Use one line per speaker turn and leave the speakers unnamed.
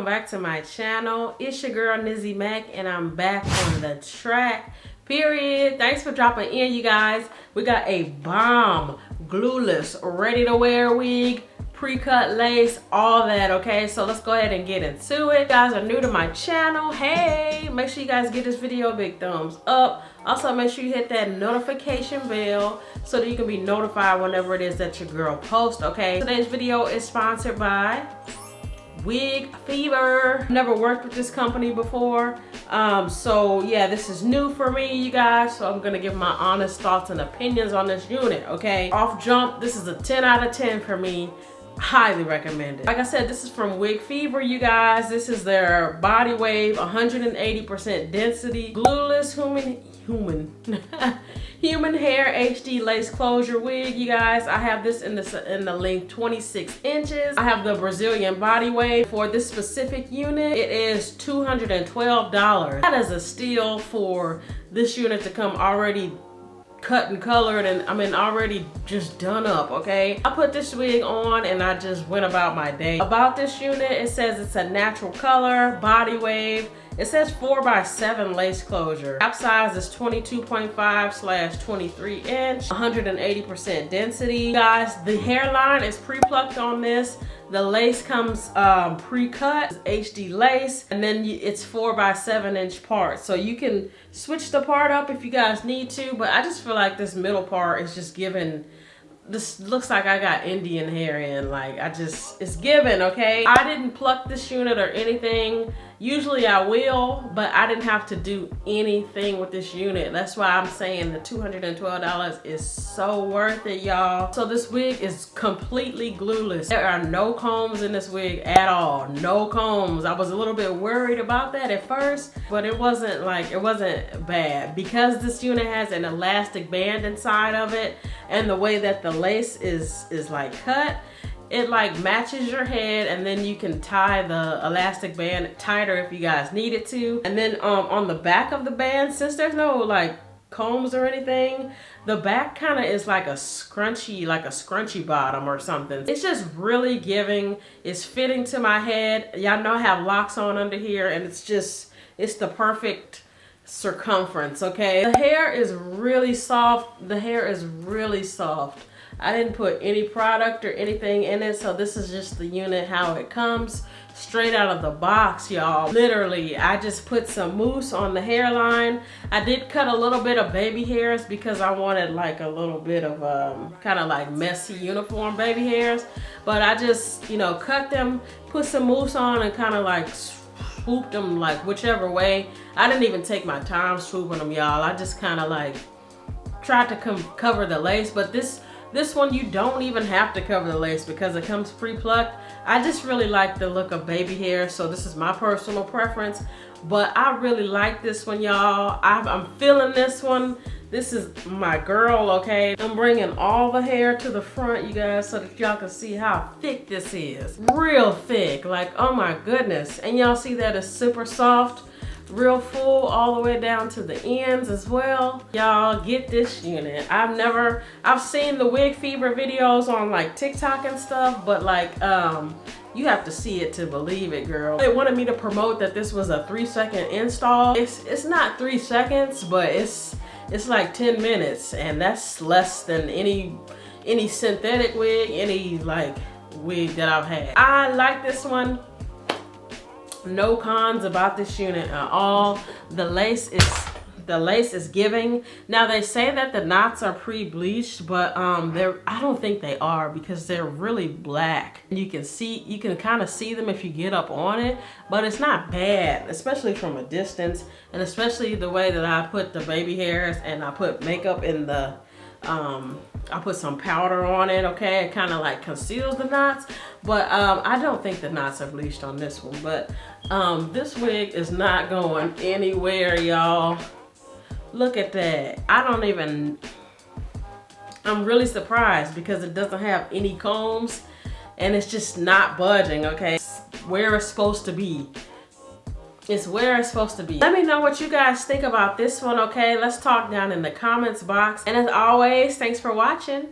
welcome back to my channel. It's your girl Nizzymacllc and I'm back on the track, period. Thanks for dropping in, you guys. We got a bomb glueless ready to wear wig, pre-cut lace, all that, okay? So let's go ahead and get into it. If you guys are new to my channel, hey, make sure you guys give this video a big thumbs up. Also, make sure you hit that notification bell so that you can be notified whenever it is that your girl posts, okay? Today's video is sponsored by Wigfever. Never worked with this company before, so yeah, this is new for me, you guys. So I'm gonna give my honest thoughts and opinions on this unit, okay? Off jump, this is a 10 out of 10 for me. Highly recommended. Like I said, this is from Wigfever, you guys. This is their body wave, 180% density, glueless human hair HD lace closure wig, you guys. I have this in the length 26 inches. I have the Brazilian body wave. For this specific unit, it is $212. That is a steal for this unit to come already cut and colored, and I mean already just done up, okay? I put this wig on and I just went about my day. About this unit, it says it's a natural color, body wave. It says 4x7 lace closure. Cap size is 22.5/23 inch, 180% density. Guys, the hairline is pre-plucked on this. The lace comes pre-cut, HD lace, and then it's 4x7 inch part. So you can switch the part up if you guys need to, but I just feel like this middle part is just giving, this looks like I got Indian hair in, like it's given, okay? I didn't pluck this unit or anything. Usually I will, but I didn't have to do anything with this unit. That's why I'm saying the $212 is so worth it, y'all. So this wig is completely glueless. There are no combs in this wig at all. No combs. I was a little bit worried about that at first, but it wasn't bad. Because this unit has an elastic band inside of it, and the way that the lace is like cut, it like matches your head, and then you can tie the elastic band tighter if you guys need it to. And then on the back of the band, since there's no like combs or anything, the back kind of is like a scrunchy bottom or something. It's just really giving. It's fitting to my head. Y'all know I have locks on under here, and it's the perfect circumference, okay? The hair is really soft. The hair is really soft. I didn't put any product or anything in it, so this is just the unit how it comes straight out of the box, y'all. Literally, I just put some mousse on the hairline. I did cut a little bit of baby hairs because I wanted like a little bit of kind of like messy uniform baby hairs, but I just, you know, cut them, put some mousse on, and kind of like swooped them like whichever way. I didn't even take my time swooping them, y'all. I just kind of like tried to cover the lace, but this one you don't even have to cover the lace because it comes pre-plucked. I just really like the look of baby hair, so this is my personal preference, but I really like this one, y'all. I'm feeling this one. This is my girl, okay? I'm bringing all the hair to the front, you guys, so that y'all can see how thick this is. Real thick, like, oh my goodness. And y'all see that it's super soft, real full all the way down to the ends as well. Y'all get this unit. I've seen the Wigfever videos on like TikTok and stuff, but like you have to see it to believe it, girl. They wanted me to promote that this was a 3-second install. It's not 3 seconds, but it's like 10 minutes, and that's less than any synthetic wig, any like wig that I've had. I like this one. No cons about this unit at all. The lace is giving. Now they say that the knots are pre-bleached, but I don't think they are because they're really black. You can kind of see them if you get up on it, but it's not bad, especially from a distance, and especially the way that I put the baby hairs and I put makeup in the I put some powder on it, okay? It kind of like conceals the knots, but I don't think the knots are bleached on this one, but this wig is not going anywhere, y'all. Look at that. I'm really surprised because it doesn't have any combs, and it's just not budging, okay? It's where it's supposed to be. It's where it's supposed to be. Let me know what you guys think about this one, okay? Let's talk down in the comments box. And as always, thanks for watching.